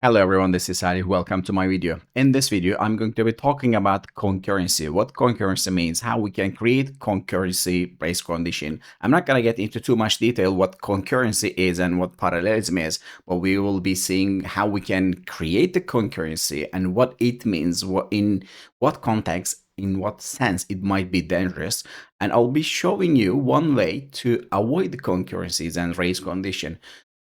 Hello everyone, this is Ali. Welcome to my video. In this video, I'm going to be talking about concurrency, what concurrency means, how we can create concurrency based condition. I'm not going to get into too much detail what concurrency is and what parallelism is, but we will be seeing how we can create the concurrency and what it means, in what context, in what sense it might be dangerous. And I'll be showing you one way to avoid the concurrencies and race condition.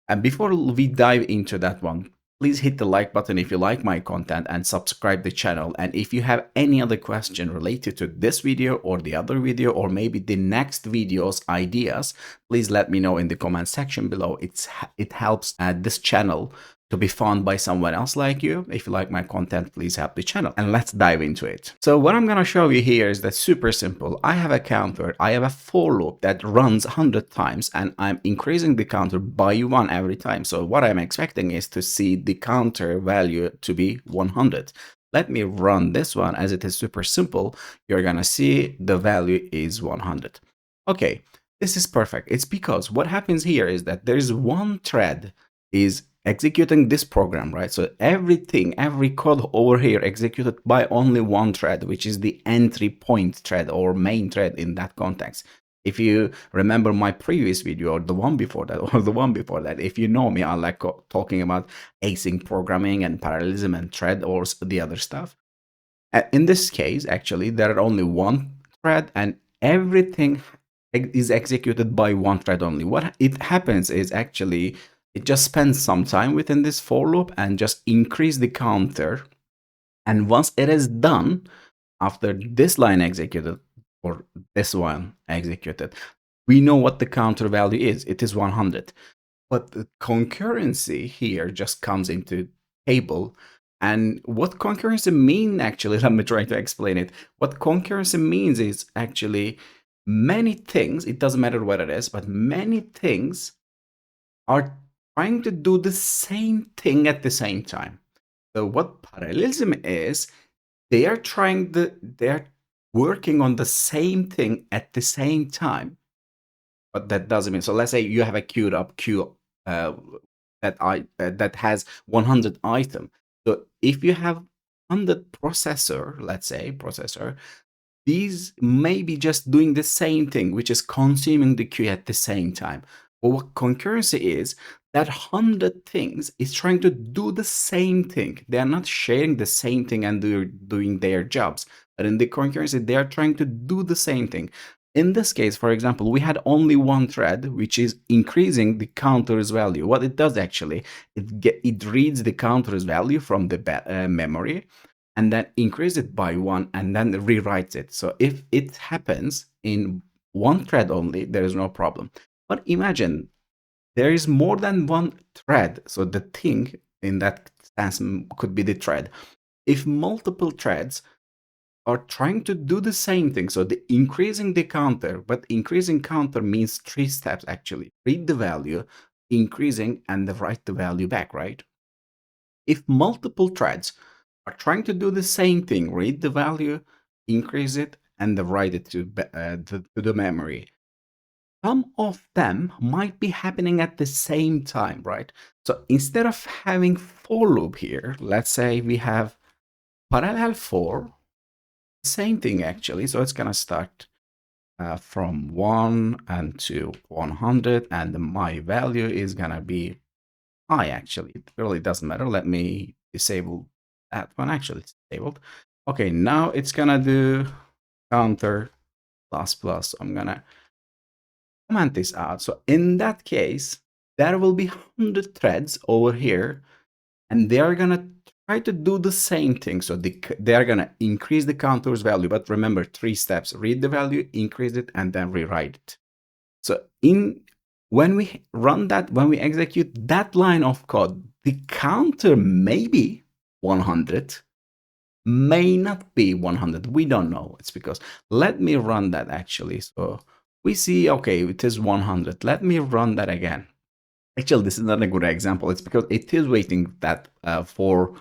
And before we dive into that one, please hit the like button if you like my content and subscribe the channel. And if you have any other question related to this video or the other video or maybe the next video's ideas, please let me know in the comment section below. It helps this channel to be found by someone else like you. If you like my content, please help the channel. And let's dive into it. So what I'm going to show you here is that super simple. I have a counter. I have a for loop that runs 100 times and I'm increasing the counter by 1 every time. So what I'm expecting is to see the counter value to be 100. Let me run this one as it is super simple. You're going to see the value is 100. Okay, this is perfect. It's because what happens here is that there's one thread is executing this program, right? So everything, every code over here executed by only one thread, which is the entry point thread or main thread in that context. If you remember my previous video or the one before that, if you know me, I like talking about async programming and parallelism and thread or the other stuff. In this case, actually, there are only one thread and everything is executed by one thread only. What it happens is actually it just spends some time within this for loop and just increase the counter. And once it is done, after this line executed or this one executed, we know what the counter value is. It is 100. But the concurrency here just comes into table. And what concurrency mean actually, let me try to explain it. What concurrency means is actually many things, it doesn't matter what it is, but many things are trying to do the same thing at the same time. So what parallelism is, they are working on the same thing at the same time. But that doesn't mean, so let's say you have a queued up queue that has 100 items. So if you have 100 processor, let's say processor, these may be just doing the same thing, which is consuming the queue at the same time. But what concurrency is, that 100 things is trying to do the same thing. They are not sharing the same thing and they're doing their jobs. But in the concurrency, they are trying to do the same thing. In this case, for example, we had only one thread, which is increasing the counter's value. What it does actually, it reads the counter's value from the memory and then increase it by 1 and then rewrites it. So if it happens in one thread only, there is no problem. But imagine there is more than one thread. So the thing in that sense could be the thread. If multiple threads are trying to do the same thing, so the increasing the counter, but increasing counter means 3 steps actually. Read the value, increasing, and then write the value back, right? If multiple threads are trying to do the same thing, read the value, increase it, and then write it to the memory, some of them might be happening at the same time, right? So instead of having for loop here, let's say we have parallel for, same thing actually. So it's gonna start from 1 and to 100, and my value is gonna be high actually. It really doesn't matter. Let me disable that one. Actually, it's disabled. Okay, now it's gonna do counter plus plus. I'm gonna comment this out. So in that case, there will be 100 threads over here, and they are gonna try to do the same thing. So they are gonna increase the counter's value. But remember, 3 steps: read the value, increase it, and then rewrite it. So when we run that, when we execute that line of code, the counter may be 100, may not be 100. We don't know. It's because, let me run that actually. So we see, okay, it is 100. Let me run that again. Actually, this is not a good example. It's because it is waiting that to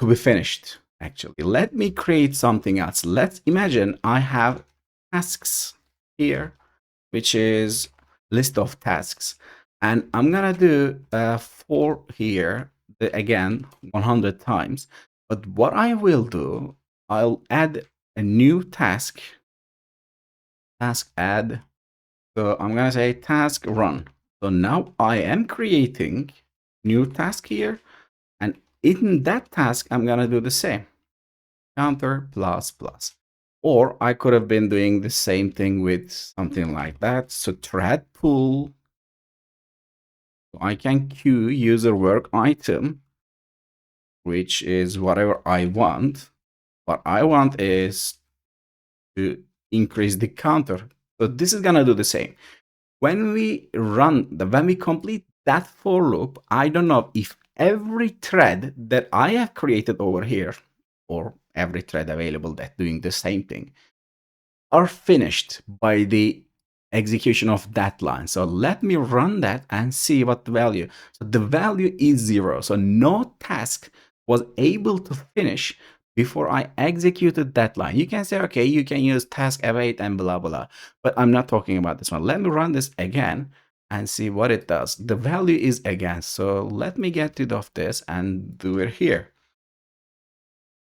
be finished. Actually, let me create something else. Let's imagine I have tasks here, which is list of tasks, and I'm gonna do for here again 100 times. But what I will do, I'll add a new task add. So I'm gonna say task run. So now I am creating new task here, and in that task I'm gonna do the same, counter plus plus. Or I could have been doing the same thing with something like that. So thread pool, so I can queue user work item, which is whatever I want. What I want is to increase the counter. So this is gonna do the same. When we complete that for loop, I don't know if every thread that I have created over here, or every thread available that's doing the same thing, are finished by the execution of that line. So let me run that and see what the value. So the value is 0. So no task was able to finish before I executed that line. You can say, okay, you can use task await and blah, blah, but I'm not talking about this one. Let me run this again and see what it does. The value is again. So let me get rid of this and do it here.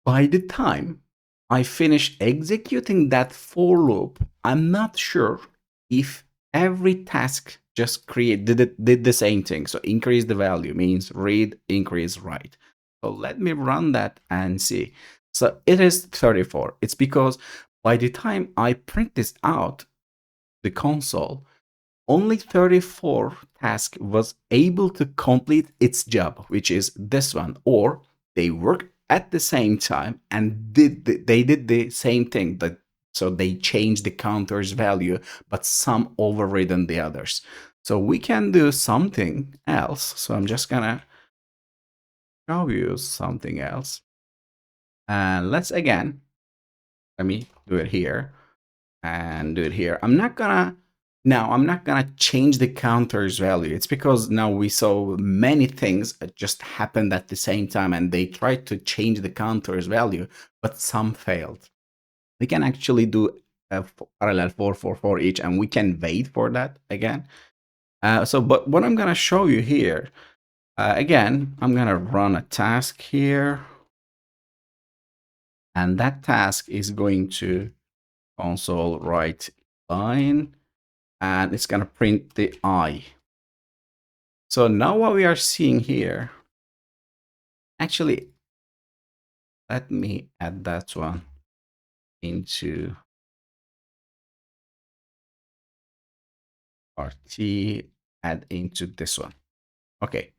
By the time I finish executing that for loop, I'm not sure if every task just did the same thing. So increase the value means read, increase, write. So let me run that and see. So it is 34. It's because by the time I print this out, the console, only 34 task was able to complete its job, which is this one, or they worked at the same time and they did the same thing, but so they changed the counter's value, but some overridden the others. So we can do something else. So I'm just gonna show you something else. And let me do it here and do it here. I'm not gonna change the counter's value. It's because now we saw many things just happened at the same time and they tried to change the counter's value, but some failed. We can actually do a parallel 4 each, and we can wait for that again. But what I'm gonna show you here, again, I'm gonna run a task here, and that task is going to console write line, and it's going to print the I. So now what we are seeing here, actually, let me add that one into RT, add into this one. Okay.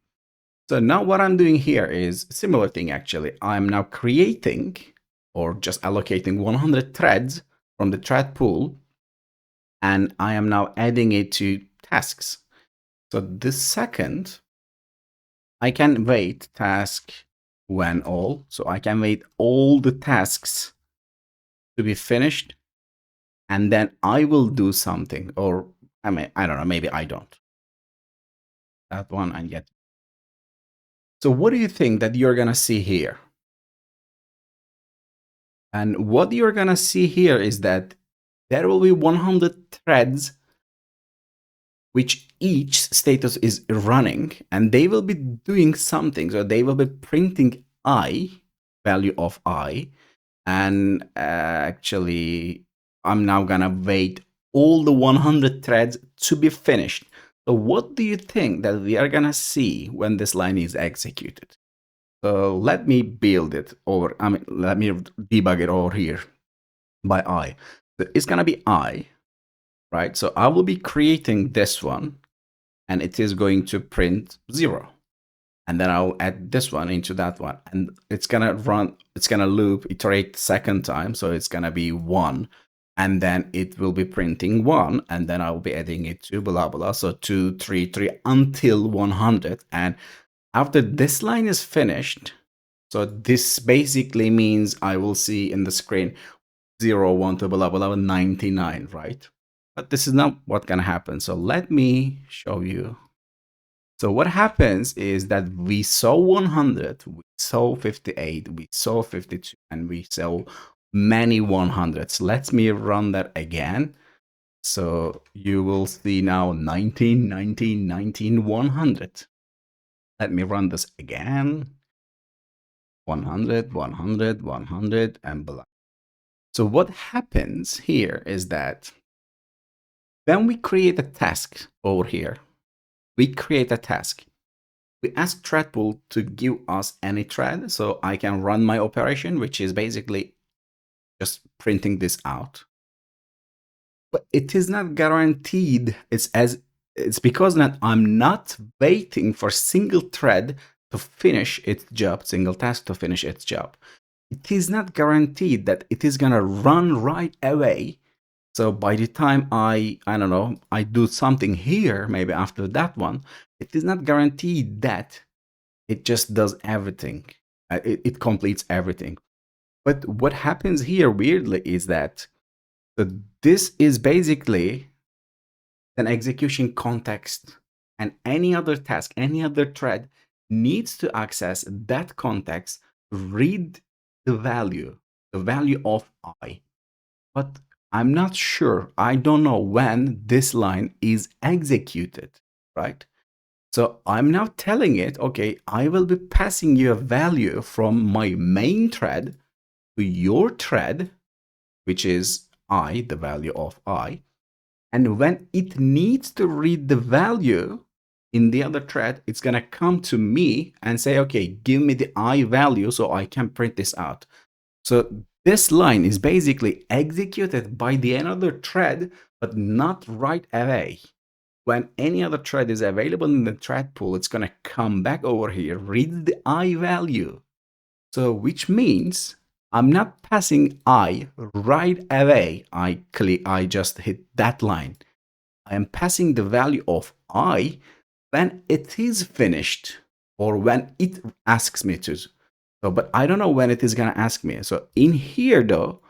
So now what I'm doing here is a similar thing, actually. I'm now creating or just allocating 100 threads from the thread pool, and I am now adding it to tasks. So this second, I can wait task when all. So I can wait all the tasks to be finished, and then I will do something. Or I don't know, maybe I don't. That one and get. So what do you think that you're gonna see here? And what you're gonna see here is that there will be 100 threads which each status is running, and they will be doing something. So they will be printing I, value of I, and actually I'm now gonna wait all the 100 threads to be finished. So what do you think that we are gonna see when this line is executed? So let me build it over, let me debug it over here by I. So it's gonna be I, right? So I will be creating this one, and it is going to print 0. And then I'll add this one into that one, and it's gonna run, it's gonna loop, iterate second time, so it's gonna be 1, and then it will be printing 1, and then I will be adding it to blah blah, so 2 3 3 until 100. And after this line is finished, so this basically means I will see in the screen 0 1 to blah blah 99, right? But this is not what's gonna happen. So let me show you. So what happens is that we saw 100, we saw 58, we saw 52, and we saw many 100s. Let me run that again. So you will see now 19, 19, 19, 100. Let me run this again. 100, 100, 100, and blah. So what happens here is that when we create a task over here, we create a task. We ask threadpool to give us any thread so I can run my operation, which is basically just printing this out. But it is not guaranteed. It's because I'm not waiting for single thread to finish its job, single task to finish its job. It is not guaranteed that it is gonna run right away. So by the time I don't know, I do something here, maybe after that one, it is not guaranteed that it just does everything. It completes everything. But what happens here weirdly is that this is basically an execution context, and any other task, any other thread needs to access that context, read the value of I. But I'm not sure. I don't know when this line is executed, right? So I'm now telling it, okay, I will be passing you a value from my main thread to your thread, which is I, the value of I. And when it needs to read the value in the other thread, it's going to come to me and say, okay, give me the I value so I can print this out. So this line is basically executed by the another thread, but not right away. When any other thread is available in the thread pool, it's going to come back over here, read the I value. So which means I'm not passing I right away. I just hit that line. I am passing the value of I when it is finished or when it asks me to. So, but I don't know when it is going to ask me. So in here though,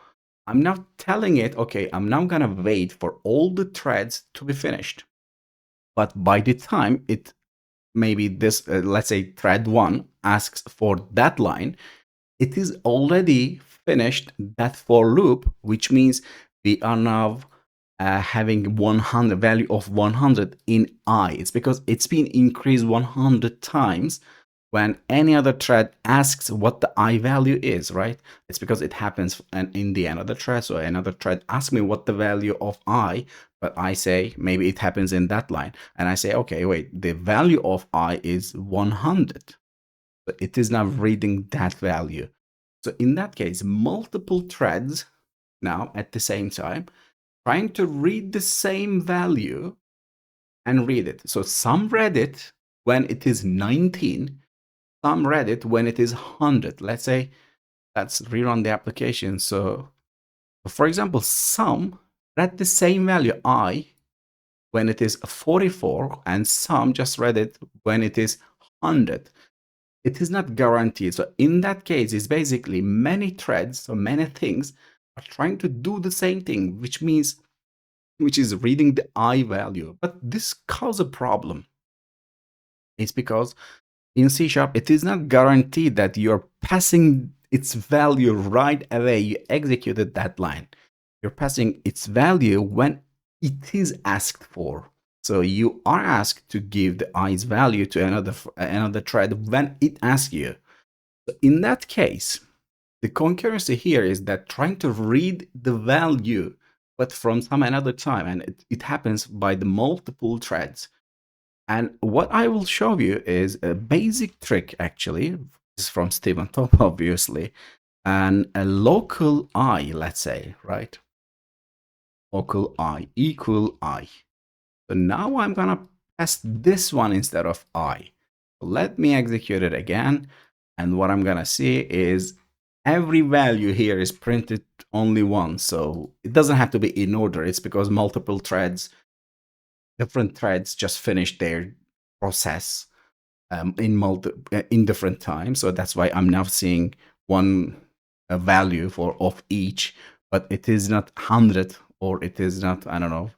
I'm now telling it, okay, I'm now going to wait for all the threads to be finished. But by the time it, maybe this, let's say thread 1 asks for that line, it is already finished that for loop, which means we are now having 100 value of 100 in I. It's because it's been increased 100 times when any other thread asks what the I value is, right? It's because it happens in the another thread. So another thread asks me what the value of I, but I say, maybe it happens in that line. And I say, okay, wait, the value of I is 100. But it is now reading that value. So in that case, multiple threads now at the same time, trying to read the same value and read it. So some read it when it is 19, some read it when it is 100. Let's say, let's rerun the application. So for example, some read the same value I when it is 44, and some just read it when it is 100. It is not guaranteed. So in that case, it's basically many threads or many things are trying to do the same thing, which is reading the I value. But this causes a problem. It's because in C#, it is not guaranteed that you're passing its value right away. You executed that line. You're passing its value when it is asked for. So you are asked to give the I's value to another thread when it asks you. So in that case, the concurrency here is that trying to read the value, but from some another time, and it happens by the multiple threads. And what I will show you is a basic trick, actually. This is from Stephen Top, obviously, and a local I, let's say, right? Local I equal I. So now I'm gonna pass this one instead of I. Let me execute it again. And what I'm gonna see is every value here is printed only once. So it doesn't have to be in order. It's because multiple threads, different threads just finished their process in different times. So that's why I'm now seeing one value of each, but it is not 100 or it is not, I don't know,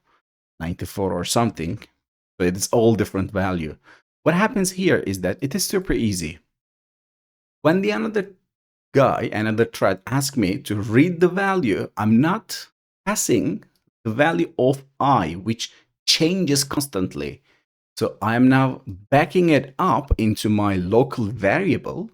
94 or something. So it's all different value. What happens here is that it is super easy. When the another thread asks me to read the value, I'm not passing the value of I, which changes constantly. So I'm now backing it up into my local variable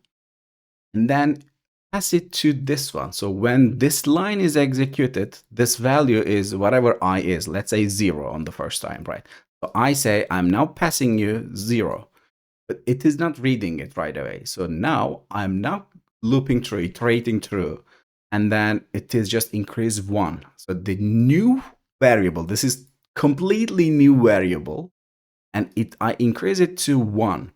and then pass it to this one. So when this line is executed, this value is whatever I is, let's say 0 on the first time, right? So I say I'm now passing you 0, but it is not reading it right away. So now I'm now looping through, iterating through, and then it is just increase 1. So the new variable, this is completely new variable, and I increase it to 1.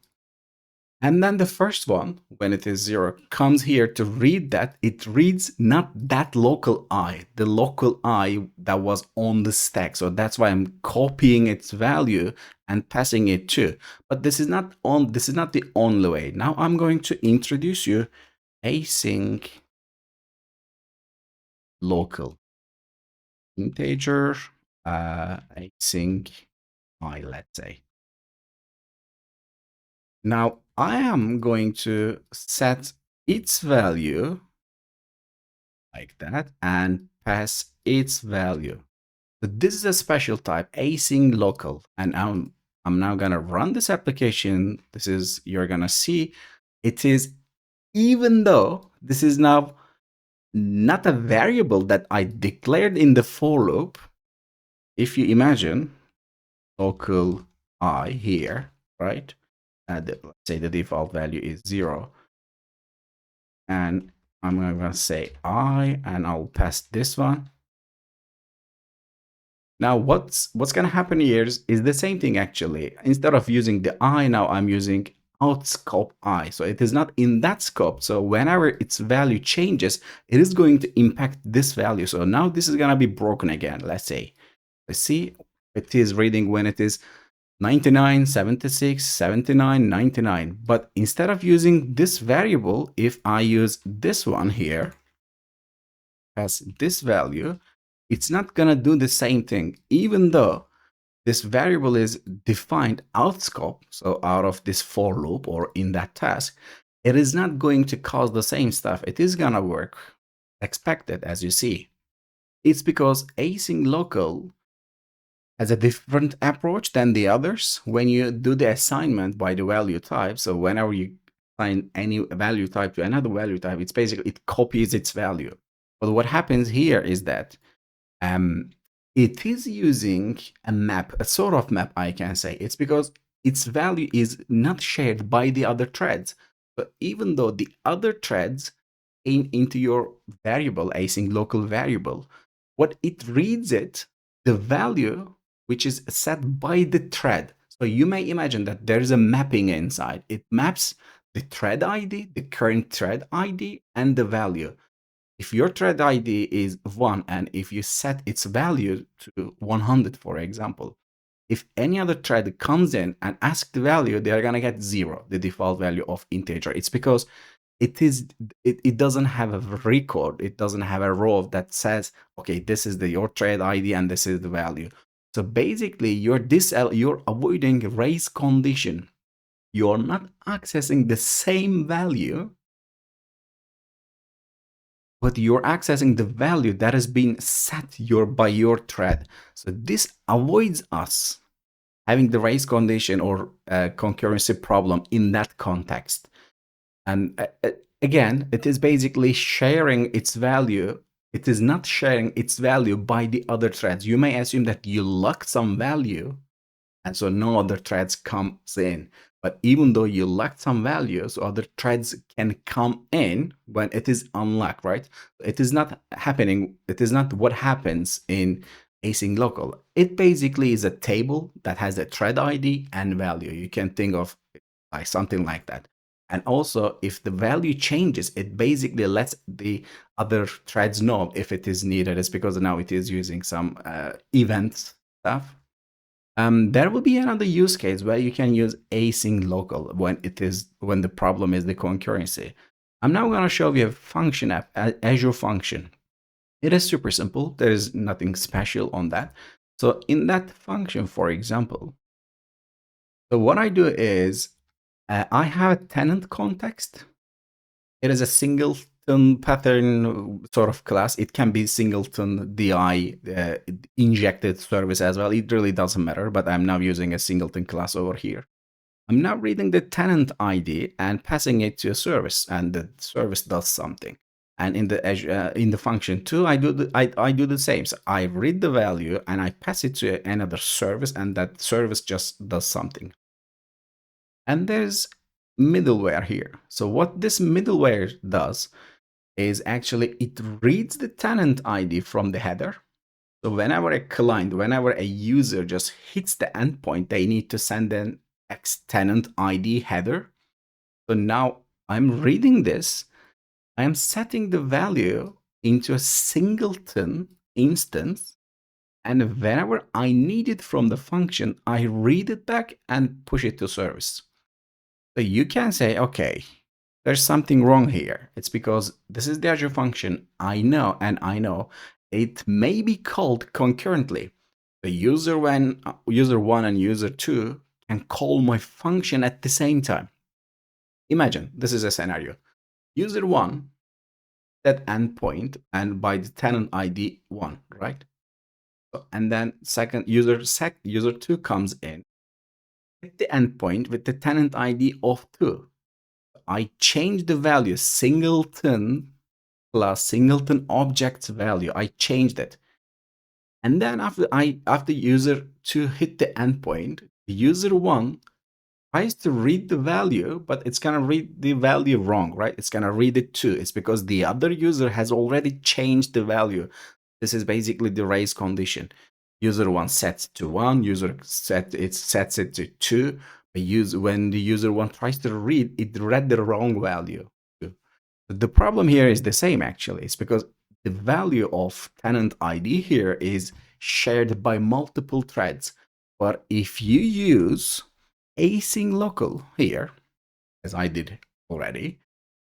And then the first one, when it is 0, comes here to read that. It reads not that local I, the local I that was on the stack. So that's why I'm copying its value and passing it to. But this is not the only way. Now I'm going to introduce you async local integer async I, let's say. Now I am going to set its value like that and pass its value. So this is a special type, AsyncLocal, and I'm now gonna run this application. This is, you're gonna see, it is, even though this is now not a variable that I declared in the for loop. If you imagine local I here, right? Let's say the default value is 0. And I'm going to say I, and I'll pass this one. Now what's going to happen here is the same thing actually. Instead of using the I, now I'm using out scope I. So it is not in that scope. So whenever its value changes, it is going to impact this value. So now this is going to be broken again. Let's say, let's see, it is reading when it is 99, 76, 79, 99. But instead of using this variable, if I use this one here as this value, it's not going to do the same thing, even though this variable is defined out scope, so out of this for loop or in that task. It is not going to cause the same stuff. It is going to work expected, as you see. It's because AsyncLocal has a different approach than the others when you do the assignment by the value type. So whenever you assign any value type to another value type, it's basically, it copies its value. But what happens here is that it is using a map, a sort of map, I can say. It's because its value is not shared by the other threads. But even though the other threads came into your variable, async local variable, what it reads it, the value which is set by the thread. So you may imagine that there is a mapping inside. It maps the thread ID, the current thread ID, and the value. If your thread ID is 1, and if you set its value to 100, for example, if any other thread comes in and asks the value, they are going to get 0, the default value of integer. It's because it doesn't have a record. It doesn't have a row that says, okay, this is your thread ID and this is the value. So basically, you're avoiding race condition. You're not accessing the same value, but you're accessing the value that has been set by your thread. So this avoids us having the race condition or concurrency problem in that context. And again, it is basically sharing its value. It is not sharing its value by the other threads. You may assume that you locked some value, and so no other threads comes in. But even though you locked some values, other threads can come in when it is unlocked, right? It is not happening. It is not what happens in AsyncLocal. It basically is a table that has a thread ID and value. You can think of it like something like that. And also, if the value changes, it basically lets the other threads know if it is needed. It's because now it is using some event stuff. There will be another use case where you can use AsyncLocal when the problem is the concurrency. I'm now going to show you a function app, Azure function. It is super simple. There is nothing special on that. So in that function, for example, so what I do is I have a tenant context. It is a single singleton pattern sort of class. It can be singleton DI injected service as well. It really doesn't matter, but I'm now using a singleton class over here. I'm now reading the tenant ID and passing it to a service, and the service does something. And in the function too, I do the same. So I read the value and I pass it to another service, and that service just does something. And there's middleware here. So what this middleware does is actually it reads the tenant ID from the header. So whenever a client, whenever a user just hits the endpoint, they need to send an tenant ID header. So now I'm reading this. I am setting the value into a singleton instance. And whenever I need it from the function, I read it back and push it to service. So you can say, okay, there's something wrong here. It's because this is the Azure function. I know it may be called concurrently. The user 1 and user 2 can call my function at the same time. Imagine this is a scenario. User 1 that endpoint and by the tenant ID 1, right? So, and then second user 2 comes in at the endpoint with the tenant ID of 2. I change the value singleton plus singleton object's value. I changed it. And then after user 2 hit the endpoint, user 1 tries to read the value, but it's going to read the value wrong, right? It's going to read it 2. It's because the other user has already changed the value. This is basically the raise condition. User 1 sets it to 1, user sets it to 2. When the user 1 tries to read, it read the wrong value. The problem here is the same, actually. It's because the value of tenant ID here is shared by multiple threads. But if you use AsyncLocal here, as I did already,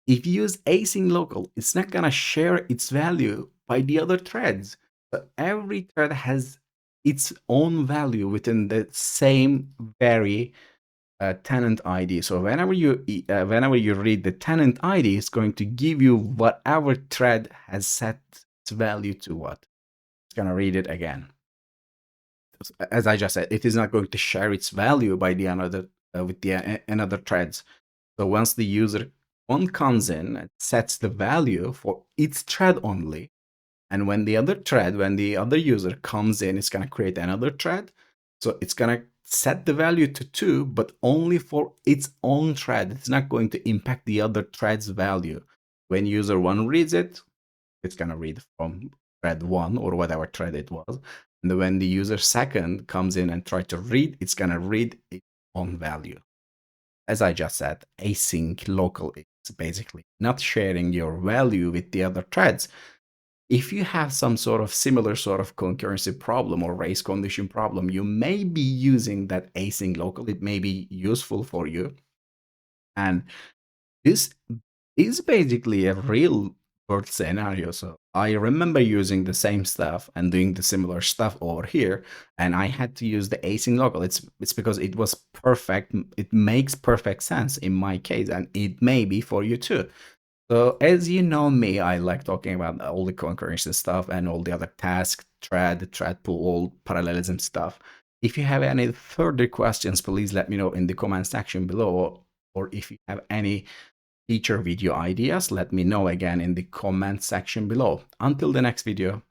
if you use AsyncLocal, it's not going to share its value by the other threads. But every thread has its own value within the same very tenant ID. So whenever you read the tenant ID, it's going to give you whatever thread has set its value to what. It's going to read it again. As I just said, it is not going to share its value by the another threads. So once the user 1 comes in and sets the value for its thread only, and when the other user comes in, it's going to create another thread. So it's going to set the value to 2, but only for its own thread. It's not going to impact the other thread's value. When user 1 reads it, it's going to read from thread 1 or whatever thread it was. And when the user 2 comes in and try to read, it's going to read its own value. As I just said, AsyncLocal is basically not sharing your value with the other threads. If you have some sort of similar sort of concurrency problem or race condition problem, you may be using that AsyncLocal. It may be useful for you. And this is basically a real world scenario. So I remember using the same stuff and doing the similar stuff over here, and I had to use the AsyncLocal. It's because it was perfect. It makes perfect sense in my case, and it may be for you too. So as you know me, I like talking about all the concurrency stuff and all the other task, thread pool, all parallelism stuff. If you have any further questions, please let me know in the comment section below. Or if you have any feature video ideas, let me know again in the comment section below. Until the next video.